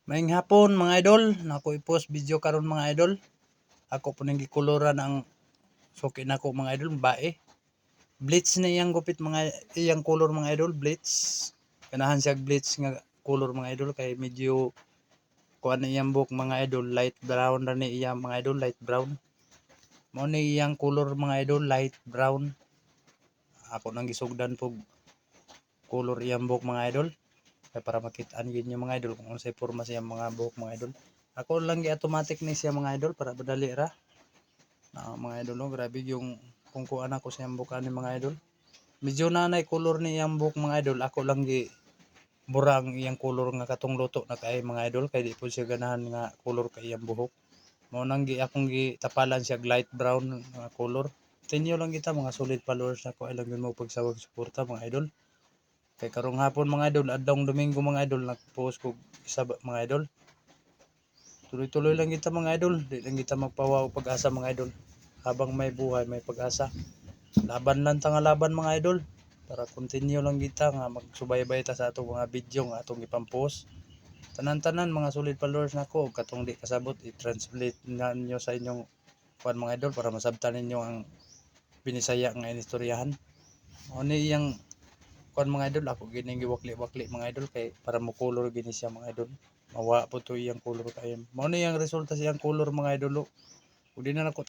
Maayong hapon mga idol, nako i-post video karon mga idol. Ako po nang gikoloran ang suki nako mga idol, bae. Bleach na iyang gupit mga iyang color mga idol, bleach. Ganahan siya bleach nga color mga idol kay medyo kuan na iyang buhok mga idol, light brown ra ni iyang mga idol, light brown. Mao ni iyang color mga idol, light brown. Ako nang gisugdan pog color iyang buhok mga idol. Kaya para makitaan yun yung mga idol kung ano sa forma siya mga buhok mga idol. Ako lang gi-automatic ni siya mga idol para madali ra. Mga idol no, grabe yung kung kuan ako sa buhok ni mga idol. Medyo nanay color ni iyang buhok mga idol. Ako lang gi burang iyang color nga katong luto na kay mga idol kay di po siya ganahan nga color kay iyang buhok. Mao nang gi akong gitapalan siya light brown nga color. Tinyo lang kita mga solid followers nako ay lang mo pagsawag suporta mga idol. Kay karong hapon mga idol, adlong Domingo mga idol, nag-post ko isa mga idol. Tuloy-tuloy lang kita mga idol, di lang kita magpawa og pag-asa mga idol. Habang may buhay, may pag-asa. Laban lang ta nga laban mga idol. Para continue lang kita nga magsubaybay ta sa atong mga video nga atong ipampost. Tanan-tanan mga solid followers nako, katong di kasabot i-translate na ninyo sa inyong kuan mga idol para masabtan ninyo ang binisaya nga inistoryahan. O ni iyang kuan mga idol, ako gining giwakli-wakli mga idol kay para mo color gini siya mga idol. Mawa po to iyang color kay mao ni yang resulta sa iyang color mga idol. Ug di na nako